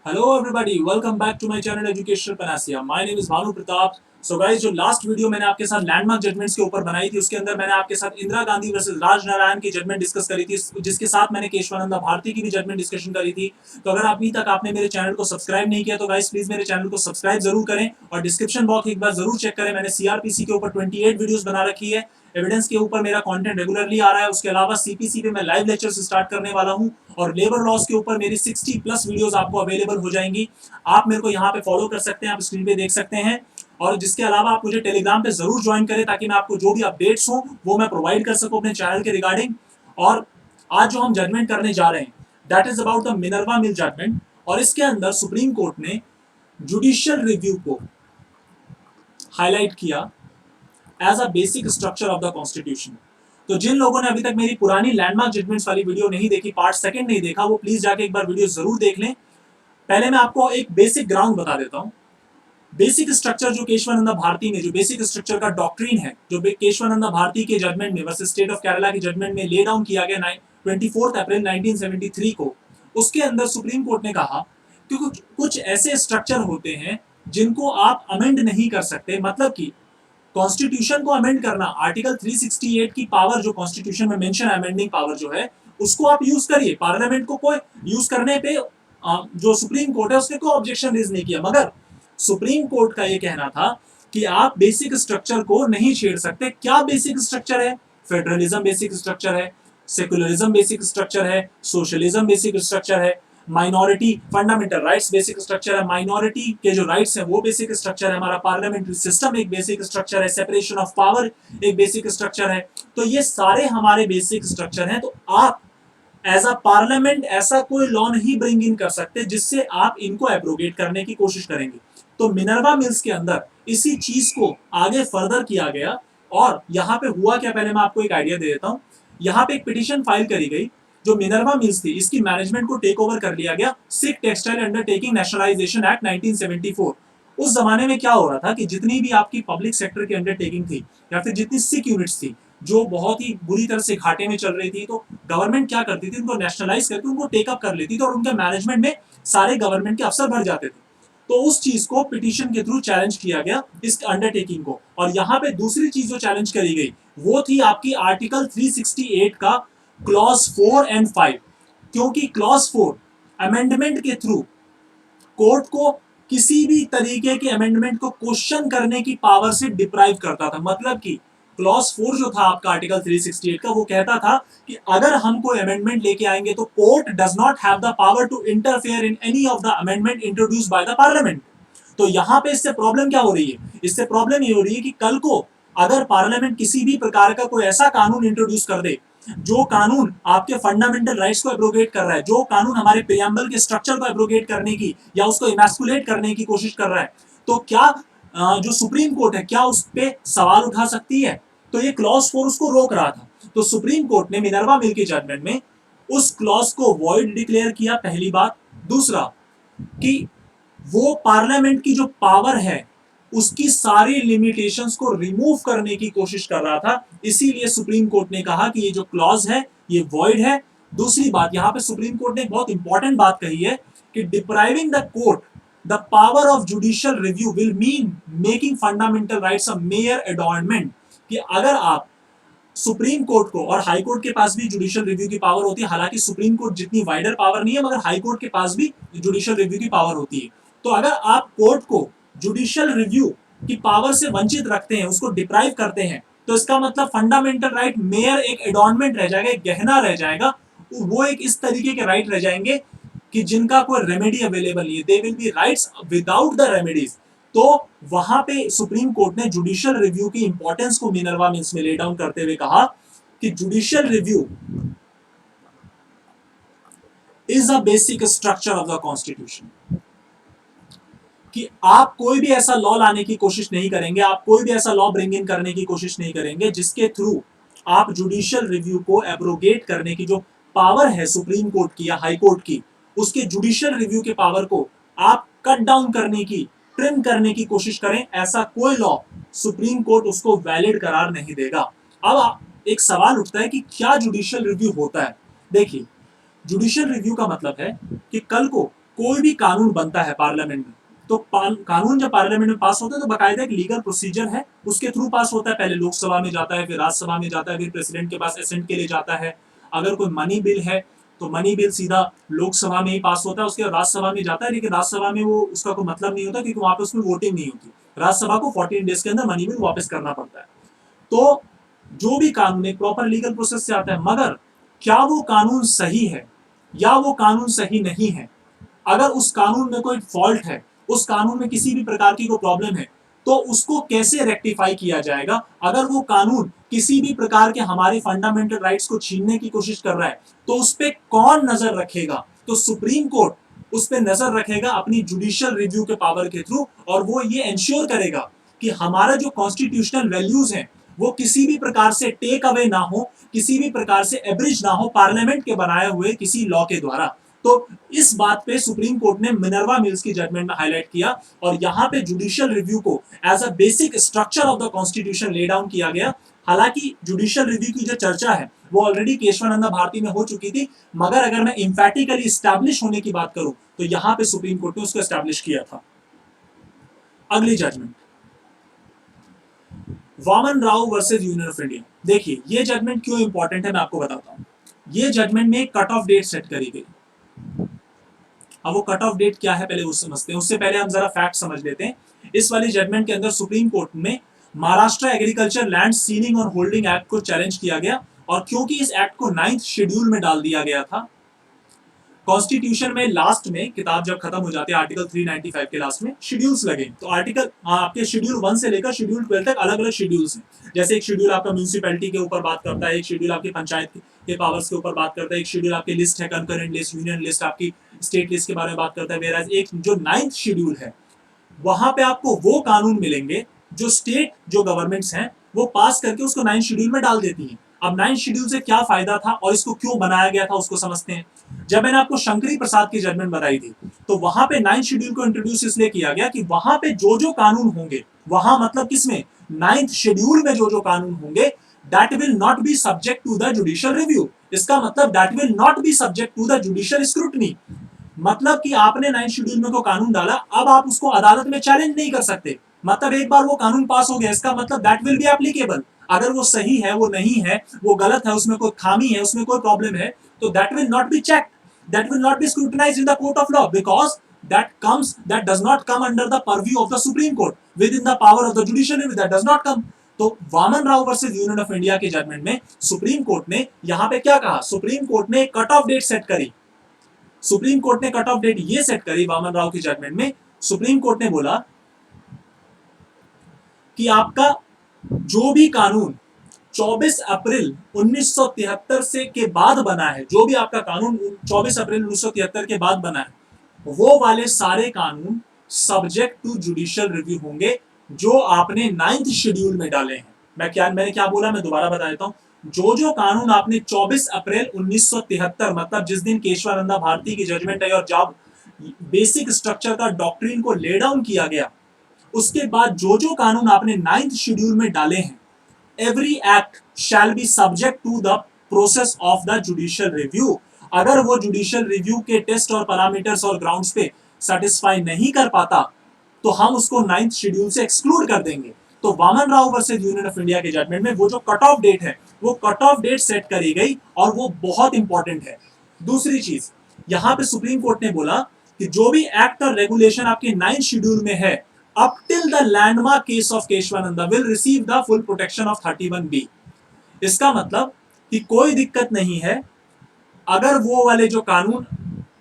Hello everybody, welcome back to my channel educational panacea. My name is Bhanu Pratap. So guys, जो last video मैंने आपके साथ landmark judgments के ऊपर बनाई थी, उसके अंदर मैंने आपके साथ इंदिरा गांधी वर्सेस राजनारायण की जजमेंट डिस्कस करी थी, जिसके साथ मैंने केशवानंदा भारती की भी जजमेंट डिस्कशन करी थी। तो अगर अभी तक आपने मेरे चैनल को सब्सक्राइब नहीं किया तो गाइस प्लीज मेरे चैनल को सब्सक्राइब जरूर करें और डिस्क्रिप्शन बॉक्स एक बार जरूर चेक करें। मैंने सीआरपीसी के ऊपर 28 वीडियोस बना रखी है। एविडेंस के ऊपर मेरा कंटेंट रेगुलरली आ रहा है। उसके अलावा सीपीसी पे मैं लाइव लेक्चर्स स्टार्ट करने वाला हूं और लेबर लॉस के ऊपर मेरी 60 प्लस वीडियोस आपको अवेलेबल हो जाएंगी। आप मेरे को यहाँ पे फॉलो कर सकते हैं, आप स्क्रीन पे देख सकते हैं। और जिसके अलावा आप मुझे टेलीग्राम पे जरूर ज्वाइन करें ताकि मैं आपको जो भी अपडेट्स हो वो मैं प्रोवाइड कर सकूं अपने चैनल के रिगार्डिंग। और आज जो हम जजमेंट करने जा रहे हैं that is about the Minerva Mill judgement. और इसके अंदर सुप्रीम कोर्ट ने जुडिशियल रिव्यू को हाईलाइट किया as a basic structure of the constitution. तो जिन लोगों ने अभी तक मेरी पुरानी लैंडमार्क जजमेंट्स वाली वीडियो नहीं देखी, पार्ट सेकंड नहीं देखा, वो प्लीज जाके एक बार वीडियो जरूर देख लें। पहले मैं आपको एक बेसिक ग्राउंड बता देता हूं। बेसिक स्ट्रक्चर जो केशवानंदा भारती ने, जो बेसिक स्ट्रक्चर का डॉक्ट्रीन है, जो केशवानंदा भारती के जजमेंट में वर्सेस स्टेट ऑफ केरला के जजमेंट में ले डाउन किया गया 24 अप्रैल 1973 को, उसके अंदर सुप्रीम कोर्ट ने कहा कि कुछ ऐसे स्ट्रक्चर होते हैं जिनको आप अमेंड नहीं कर सकते। मतलब कि कॉन्स्टिट्यूशन को अमेंड करना, आर्टिकल 368 की पावर जो कॉन्स्टिट्यूशन में मेंशन है, अमेंडिंग पावर जो है, उसको आप यूज करिए। पार्लियामेंट को कोई यूज करने पे जो सुप्रीम कोर्ट है उसने कोई ऑब्जेक्शन रेज नहीं किया, मगर सुप्रीम कोर्ट का यह कहना था कि आप बेसिक स्ट्रक्चर को नहीं छेड़ सकते। क्या बेसिक स्ट्रक्चर है? फेडरलिज्म बेसिक स्ट्रक्चर है, सेकुलरिज्म बेसिक स्ट्रक्चर है, सोशलिज्म बेसिक स्ट्रक्चर है, minority fundamental rights basic structure है, माइनॉरिटी के जो राइट्स हैं वो बेसिक स्ट्रक्चर है, हमारा पार्लियामेंट्री सिस्टम एक बेसिक स्ट्रक्चर है, सेपरेशन ऑफ पावर एक बेसिक स्ट्रक्चर है। तो ये सारे हमारे बेसिक स्ट्रक्चर हैं। तो आप एज अ पार्लियामेंट ऐसा कोई लॉ नहीं ब्रिंग इन कर सकते जिससे आप इनको एब्रोगेट करने की कोशिश करेंगे। तो मिनर्वा मिल्स के अंदर इसी चीज को आगे फर्दर किया गया। और यहां पे हुआ क्या, पहले मैं आपको एक आइडिया दे देता हूं। यहां पे एक पिटीशन फाइल करी गई। जो मिनर्वा मिल्स थी इसकी मैनेजमेंट को टेक ओवर कर लिया गया Sikh textile undertaking nationalisation act 1974। उस जमाने में क्या हो रहा था कि जितनी भी आपकी पब्लिक सेक्टर की अंडरटेकिंग थी या फिर जितनी सिख यूनिट्स थी जो बहुत ही बुरी तरह से घाटे में चल रही थी, तो गवर्नमेंट क्या करती थी, उनको नेशनलाइज करके उनको टेकअप कर लेती थी और उनके मैनेजमेंट में सारे गवर्नमेंट के अफसर भर जाते थे। तो उस चीज को पिटीशन के थ्रू चैलेंज किया गया इस अंडरटेकिंग को। और यहां पे दूसरी चीज जो चैलेंज करी गई वो थी आपकी आर्टिकल 368 का क्लॉज 4 एंड 5। क्योंकि क्लॉज 4 अमेंडमेंट के थ्रू कोर्ट को किसी भी तरीके के अमेंडमेंट को क्वेश्चन करने की पावर से डिप्राइव करता था। मतलब कि क्लॉज 4 जो था आपका आर्टिकल 368 का, वो कहता था कि अगर हम कोई अमेंडमेंट लेके आएंगे तो court does not have the power to interfere in any of the amendment introduced by the Parliament. तो यहां पे इससे प्रॉब्लम क्या हो रही है? इससे प्रॉब्लम ये हो रही है कि कल को अगर पार्लियामेंट किसी भी प्रकार का कोई ऐसा कानून इंट्रोड्यूस कर दे जो कानून आपके फंडामेंटल राइट्स को एब्रोगेट कर रहा है, जो कानून हमारे प्रियम्बल के स्ट्रक्चर को एब्रोगेट करने की या उसको इमैस्कुलेट करने की कोशिश कर रहा है, तो क्या जो सुप्रीम कोर्ट है क्या उस पर सवाल उठा सकती है? तो ये क्लॉज 4 उसको रोक रहा था। तो सुप्रीम कोर्ट ने मिनर्वा मिल के जजमेंट में उस क्लॉज को वॉइड डिक्लेयर किया, पहली बात। दूसरा कि वो पार्लियामेंट की जो पावर है उसकी सारी लिमिटेशंस को रिमूव करने की कोशिश कर रहा था। इसीलिए सुप्रीम कोर्ट ने कहा कि ये जो क्लॉज है ये वॉइड है। दूसरी बात, यहां पे सुप्रीम कोर्ट ने एक बहुत इंपॉर्टेंट बात कही है कि depriving the court the power of judicial review will mean making fundamental rights a mere adornment. कि अगर आप सुप्रीम कोर्ट को, और हाई कोर्ट के पास भी जुडिशियल रिव्यू की पावर होती है, हालांकि सुप्रीम कोर्ट जितनी वाइडर पावर नहीं है मगर हाई कोर्ट के पास भी जुडिशियल रिव्यू की पावर होती है। तो अगर आप कोर्ट को जुडिशियल रिव्यू की पावर से वंचित रखते हैं, उसको डिप्राइव करते हैं, तो इसका मतलब फंडामेंटल राइट मेयर एक एडॉर्नमेंट रह जाएगा, एक गहना रह जाएगा। वो एक इस तरीके के राइट रह जाएंगे कि जिनका कोई रेमेडी अवेलेबल नहीं है। They will be rights without the remedies. तो वहां पे सुप्रीम कोर्ट ने जुडिशियल रिव्यू की इंपॉर्टेंस को मिनर्वा मिल्स में ले डाउन करते हुए कहा कि judicial review is a basic structure of the constitution. कि आप कोई भी ऐसा लॉ लाने की कोशिश नहीं करेंगे, आप कोई भी ऐसा लॉ ब्रिंग इन करने की कोशिश नहीं करेंगे जिसके थ्रू आप जुडिशियल रिव्यू को एब्रोगेट करने की जो पावर है सुप्रीम कोर्ट की या हाई कोर्ट की, उसके जुडिशियल रिव्यू के पावर को आप कट डाउन करने की, ट्रिम करने की कोशिश करें। ऐसा कोई लॉ सुप्रीम कोर्ट उसको वैलिड करार नहीं देगा। अब एक सवाल उठता है कि क्या जुडिशियल रिव्यू होता है। देखिए, जुडिशियल रिव्यू का मतलब है कि कल को कोई भी कानून बनता है पार्लियामेंट में, तो कानून जब पार्लियामेंट में पास होता है तो बाकायदा एक लीगल प्रोसीजर है, उसके थ्रू पास होता है। पहले लोकसभा में जाता है, फिर राज्यसभा में जाता है, फिर प्रेसिडेंट के पास असेंट के लिए जाता है। अगर कोई मनी बिल है तो मनी बिल सीधा लोकसभा में ही पास होता है, उसके बाद राज्यसभा में जाता है, लेकिन राज्यसभा में वो उसका कोई मतलब नहीं होता क्योंकि वहां पे उसमें वोटिंग नहीं होती। राज्यसभा को 14 डेज के अंदर मनी बिल वापस करना पड़ता है। तो जो भी कानून एक प्रॉपर लीगल प्रोसेस से आता है, मगर क्या वो कानून सही है या वो कानून सही नहीं है, अगर उस कानून में कोई फॉल्ट है, उस कानून में किसी भी प्रकार की कोई प्रॉब्लम है, तो उसको कैसे रेक्टिफाई किया जाएगा। अगर वो कानून किसी भी प्रकार के हमारे फंडामेंटल राइट्स को छीनने की कोशिश कर रहा है, तो उस पर कौन नजर रखेगा? तो सुप्रीम कोर्ट उस पर नजर रखेगा अपनी जुडिशियल रिव्यू के पावर के थ्रू, और वो ये इंश्योर करेगा कि हमारा जो कॉन्स्टिट्यूशनल वैल्यूज हैं वो किसी भी प्रकार से टेक अवे ना हो, किसी भी प्रकार से एब्रिज ना हो पार्लियामेंट के बनाए हुए किसी लॉ के द्वारा। तो इस बात पे सुप्रीम कोर्ट ने मिनर्वा मिल्स की जजमेंट में हाईलाइट किया, और यहां पे जुडिशियल रिव्यू को as a basic structure of the constitution lay down किया गया। हालांकि जुडिशियल रिव्यू की जो चर्चा है वो ऑलरेडी केशवानंदा भारती में हो चुकी थी, मगर अगर मैं इंफैटिकली स्टैब्लिश होने की बात करूं तो यहां पे सुप्रीम कोर्ट ने उसको स्टैब्लिश किया था। अगली judgement, Waman Rao versus Union of India. देखिए ये जजमेंट क्यों इंपॉर्टेंट है मैं आपको बताता हूं। ये जजमेंट में कट ऑफ डेट सेट करी गई। अब वो कट ऑफ डेट क्या है पहले वो समझते हैं, उससे पहले हम जरा फैक्ट समझ लेते हैं। इस वाली जजमेंट के अंदर सुप्रीम कोर्ट में महाराष्ट्र एग्रीकल्चर लैंड सीलिंग और होल्डिंग एक्ट को चैलेंज किया गया, और क्योंकि इस एक्ट को 9th शेड्यूल में डाल दिया गया था, कॉन्स्टिट्यूशन में लास्ट में किताब जब खत्म हो जाती है आर्टिकल 395 के लास्ट में शेड्यूल्स लगे, तो आर्टिकल आपके शेड्यूल 1 से लेकर शेड्यूल 12 तक अलग अलग शेड्यूल्स हैं। जैसे एक शेड्यूल आपका म्यूनिसिपैलिटी के ऊपर बात करता है, एक शेड्यूल आपकी पंचायत के पावर्स के ऊपर बात करता है, एक शेड्यूल आपकी लिस्ट है कंकरेंट लिस्ट, यूनियन लिस्ट, आपकी स्टेट लिस्ट के बारे में बात करता है। वेराज एक जो 9th शेड्यूल है वहां पे आपको वो कानून मिलेंगे जो स्टेट जो गवर्नमेंट्स हैं वो पास करके उसको 9th शेड्यूल में डाल देती हैं। अब 9th शेड्यूल से क्या फायदा था और इसको क्यों बनाया गया था उसको समझते हैं। जब मैंने आपको शंकरी प्रसाद की जजमेंट बताई थी, तो वहां पे 9th शेड्यूल को इंट्रोड्यूस इसलिए किया गया कि वहां पे जो जो कानून होंगे, वहां मतलब किसमें, 9th शेड्यूल में जो जो कानून होंगे, that will not be subject to the judicial review. इसका मतलब that will not be subject to the judicial scrutiny. मतलब कि आपने 9th शेड्यूल में को कानून डाला, अब आप उसको अदालत में चैलेंज नहीं कर सकते। मतलब एक बार वो कानून पास हो गया, इसका मतलब दैट विल बी एप्लीकेबल। अगर वो सही है, वो नहीं है, वो गलत है, उसमें कोई खामी है, उसमें कोई प्रॉब्लम है, तो that will not be checked, that will not B scrutinised in the court of law, because that does not come under the purview of the Supreme Court, within the power of the judicial review, that does not come। तो Waman Rao versus Union of India के judgement में Supreme Court ने यहां पे क्या कहा, Supreme Court ने cut off date set करी। सुप्रीम कोर्ट ने कट ऑफ डेट ये सेट करी वामन राव की जजमेंट में। सुप्रीम कोर्ट ने बोला कि आपका जो भी कानून 24 अप्रैल 1973 से के बाद बना है, जो भी आपका कानून 24 अप्रैल 1973 के बाद बना है, वो वाले सारे कानून सब्जेक्ट टू जुडिशियल रिव्यू होंगे जो आपने 9th शेड्यूल में डाले हैं। मैंने क्या बोला, मैं दोबारा बता देता हूं। जो जो कानून आपने 24 अप्रैल 1973 मतलब जिस दिन केशवानंदा भारती की जजमेंट है और जब बेसिक स्ट्रक्चर का डॉक्ट्रिन को ले डाउन किया गया, उसके बाद जो जो कानून आपने 9th शेड्यूल में डाले हैं, every act shall be subject to the process of the judicial review। अगर वो जुडिशियल रिव्यू के टेस्ट और पैरामीटर्स और ग्राउंड्स पे सेटिस्फाई नहीं कर पाता, तो हम उसको 9th शेड्यूल से एक्सक्लूड कर देंगे। तो Waman Rao versus Union of India के जजमेंट में वो जो कट ऑफ डेट है, वो कट ऑफ डेट सेट करी गई, और वो बहुत इंपॉर्टेंट है। दूसरी चीज, यहां पे सुप्रीम कोर्ट ने बोला कि जो भी एक्ट और रेगुलेशन आपके 9th शेड्यूल में है, up till the landmark case of Keshwananda will receive the full protection of 31B। इसका मतलब कि कोई दिक्कत नहीं है अगर वो वाले जो कानून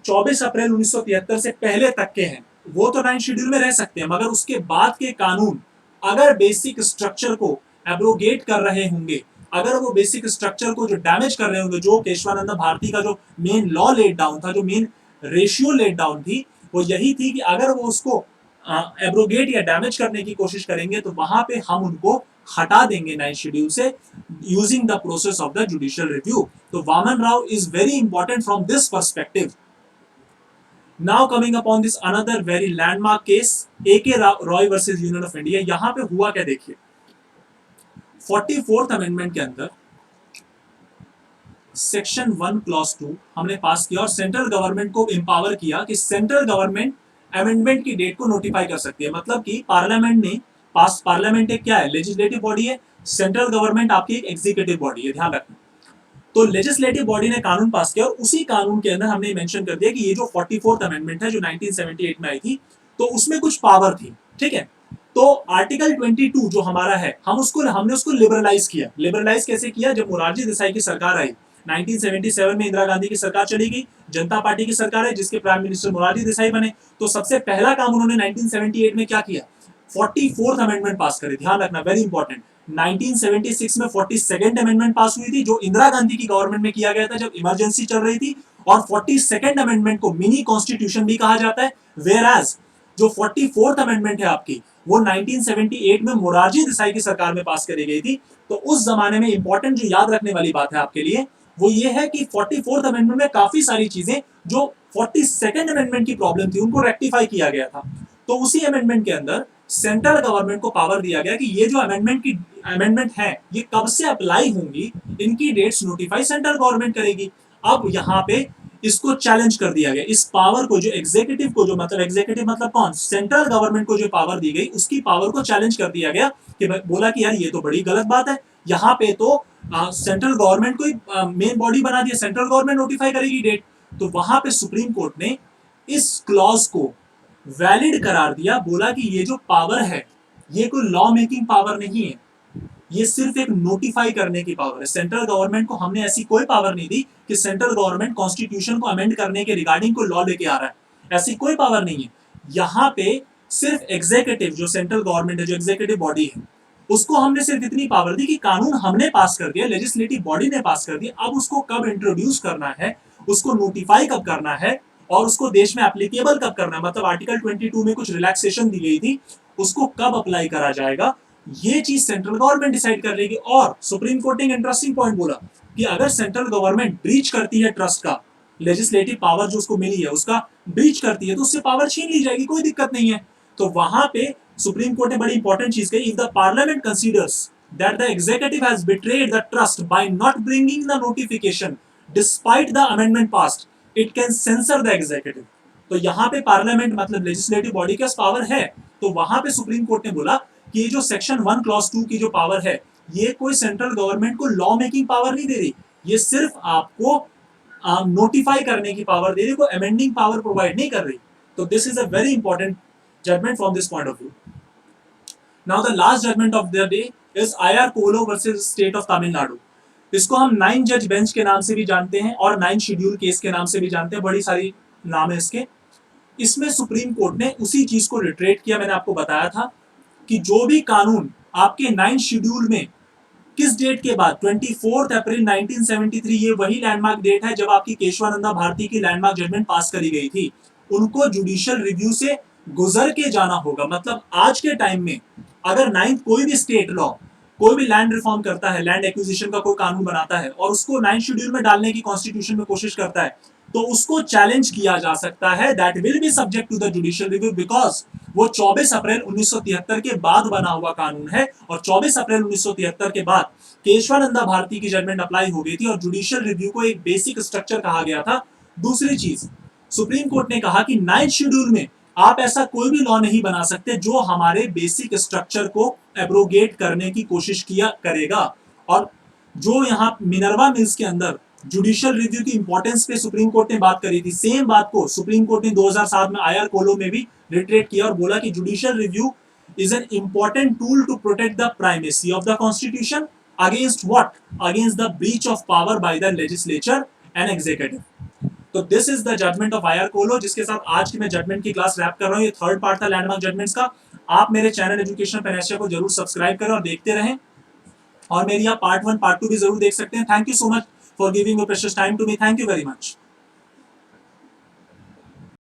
24 अप्रैल 1973 से पहले तक के हैं वो तो 9th शेड्यूल में रह सकते हैं, मगर उसके बाद के कानून अगर बेसिक स्ट्रक्चर को एब्रोगेट कर रहे होंगे, अगर वो बेसिक स्ट्रक्चर को जो डैमेज कर रहे होंगे, जो केशवानंदा भारती का जो मेन लॉ लेट डाउन था, जो मेन रेशियो लेट डाउन थी, वो यही थी कि अगर वो उसको एब्रोगेट या डैमेज करने की कोशिश करेंगे, तो वहां पे हम उनको हटा देंगे 9th शेड्यूल से, using the process of the judicial review. तो Waman Rao is very important from this perspective. Now coming upon this another very landmark case, AK Roy versus Union of India. यहां पे हुआ क्या देखिए, 44th अमेंडमेंट के अंदर सेक्शन 1 क्लॉज 2 हमने पास किया और सेंट्रल गवर्नमेंट को एम्पावर किया कि सेंट्रल गवर्नमेंट अमेंडमेंट की डेट को नोटिफाई कर सकती है। मतलब कि पार्लियामेंट ने पास, पार्लियामेंट एक क्या है, लेजिस्लेटिव बॉडी है, सेंट्रल गवर्नमेंट आपकी एक एग्जीक्यूटिव बॉडी है, ध्यान रखना। तो लेजिस्लेटिव बॉडी ने कानून पास किया और उसी कानून के अंदर हमने मेंशन कर दिया कि ये जो 44th अमेंडमेंट है जो 1978 में आई थी, तो उसमें कुछ पावर थी, ठीक है। तो आर्टिकल 22 जो हमारा है, हमने उसको लिबरलाइज किया। लिबरलाइज कैसे किया? जब मोरारजी देसाई की सरकार आई 1977 में, इंदिरा गांधी की सरकार चली गई, जनता पार्टी की सरकार है जिसके प्राइम मिनिस्टर मोरारजी देसाई बने, तो सबसे पहला काम उन्होंने 1978 में क्या किया? 44th अमेंडमेंट पास करी। ध्यान रखना, वेरी इंपॉर्टेंट। 1976 में 42nd अमेंडमेंट पास हुई थी जो इंदिरा गांधी की गवर्नमेंट में किया गया था जब इमरजेंसी चल रही थी, और 42nd अमेंडमेंट को मिनी कॉन्स्टिट्यूशन भी कहा जाता है। वेयर एज जो 44th अमेंडमेंट है आपकी, वो 1978 में मोरारजी देसाई की सरकार में पास करी गई थी। तो उस जमाने में इंपॉर्टेंट जो याद रखने वाली बात है आपके लिए वो ये है कि 44th अमेंडमेंट में काफी सारी चीजें जो 42nd अमेंडमेंट की प्रॉब्लम थी उनको रेक्टिफाई किया गया था। तो उसी अमेंडमेंट के अंदर सेंट्रल गवर्नमेंट को पावर दिया गया कि ये जो अमेंडमेंट है ये कब से अप्लाई होंगी, इनकी डेट्स नोटिफाई सेंट्रल गवर्नमेंट करेगी। अब यहाँ पे इसको चैलेंज कर दिया गया, इस पावर को, जो एग्जीक्यूटिव को, जो मतलब एग्जीक्यूटिव मतलब कौन, सेंट्रल गवर्नमेंट को जो पावर दी गई उसकी पावर को चैलेंज कर दिया गया कि बोला कि यार ये तो बड़ी गलत बात है, यहाँ पे तो सेंट्रल गवर्नमेंट को ही मेन बॉडी बना दिया, सेंट्रल गवर्नमेंट नोटिफाई करेगी डेट। तो वहां पे सुप्रीम कोर्ट ने इस क्लॉज को वैलिड करार दिया, बोला कि ये जो पावर है ये कोई लॉ मेकिंग पावर नहीं है, ये सिर्फ एक नोटिफाई करने की पावर है। सेंट्रल गवर्नमेंट को हमने ऐसी कोई पावर नहीं दी कि सेंट्रल गवर्नमेंट कॉन्स्टिट्यूशन को अमेंड करने के रिगार्डिंग कोई लॉ लेके आ रहा है, ऐसी कोई पावर नहीं है। यहाँ पे सिर्फ एग्जीक्यूटिव, जो सेंट्रल गवर्नमेंट है, जो एग्जीक्यूटिव बॉडी है, उसको हमने सिर्फ इतनी पावर दी कि कानून हमने पास कर दिया, लेजिस्लेटिव बॉडी ने पास कर दिया, अब उसको कब इंट्रोड्यूस करना है, उसको नोटिफाई कब करना है और उसको देश में एप्लीकेबल कब करना है, मतलब आर्टिकल 22 में कुछ रिलैक्सेशन दी गई थी, उसको कब अप्लाई करा जाएगा, ये चीज सेंट्रल गवर्नमेंट डिसाइड कर लेगी। और सुप्रीम कोर्ट ने एक इंटरेस्टिंग पॉइंट बोला कि अगर सेंट्रल गवर्नमेंट ब्रीच करती है ट्रस्ट का, लेजिस्लेटिव पावर जो उसको मिली है उसका ब्रीच करती है, तो उससे पावर छीन ली जाएगी, कोई दिक्कत नहीं है। तो वहां पे सुप्रीम कोर्ट ने बड़ी इंपॉर्टेंट चीज कही, if the parliament considers that the executive has betrayed the trust bye not bringing the notification despite the amendment passed, it can sensor the executive. तो यहाँ पे पार्लियामेंट मतलब लेजिस्लेटिव बॉडी के पास power है। तो वहां पे सुप्रीम कोर्ट ने बोला कि ये जो सेक्शन 1 क्लॉज 2 की जो पावर है ये कोई सेंट्रल गवर्नमेंट को लॉ मेकिंग पावर नहीं दे रही, ये सिर्फ आपको नोटिफाई करने की पावर दे रही, कोई अमेंडिंग पावर प्रोवाइड नहीं कर रही। तो this is a very important judgement from this point of view. Now the last judgement of the day is IR Coelho versus State of Tamil Nadu. इसको हम 9 जज बेंच के नाम से भी जानते हैं और 9 शेड्यूल केस के नाम से भी जानते हैं, बड़ी सारी नाम है इसके। इसमें सुप्रीम कोर्ट ने उसी चीज को रिट्रेट किया, मैंने आपको बताया था कि जो भी कानून आपके 9 शेड्यूल में किस डेट के बाद, 24 अप्रैल 1973, ये वही लैंडमार्क डेट है जब आपकी केशवानंदा भारती की लैंडमार्क जजमेंट पास करी गई थी, उनको जुडिशियल रिव्यू से गुजर के जाना होगा। मतलब आज के टाइम में अगर 9th कोई भी स्टेट लॉ, कोई भी लैंड रिफॉर्म करता है, लैंड एक्विजिशन का कोई कानून बनाता है और उसको 9 शेड्यूल में डालने की कॉन्स्टिट्यूशन में कोशिश करता है, तो उसको चैलेंज किया जा सकता है, that will be subject to the judicial review, because वो 24 अप्रैल 1973 के बाद बना हुआ कानून है और 24 अप्रैल 1973 के बाद केशवानंदा भारती की जजमेंट अप्लाई हो गई थी और जुडिशियल रिव्यू को एक बेसिक स्ट्रक्चर कहा गया था। दूसरी चीज, सुप्रीम कोर्ट ने कहा कि 9th शेड्यूल में आप ऐसा कोई भी लॉ नहीं बना सकते जो हमारे बेसिक स्ट्रक्चर को एब्रोगेट करने की कोशिश किया करेगा। और जो यहाँ मिनर्वा मिल्स के अंदर जुडिशियल रिव्यू की इंपॉर्टेंस पे सुप्रीम कोर्ट ने बात करी थी, सेम बात को सुप्रीम कोर्ट ने 2007 में आईआर कोलो में भी रिट्रेट किया और बोला कि judicial review is an important tool to protect the primacy of the constitution against what, against the breach of power by the legislature and executive. तो this is the judgment of IR Coelho, जिसके साथ आज की मैं judgement की class rap कर रहा हूँ। ये थर्ड पार्ट था लैंडमार्क जजमेंट्स का। आप मेरे चैनल एजुकेशन पेनेशिया को जरूर सब्सक्राइब करें और देखते रहें, और मेरी आप पार्ट 1 पार्ट 2 भी जरूर देख सकते हैं। Thank you so much for giving your precious time to me. Thank you very much.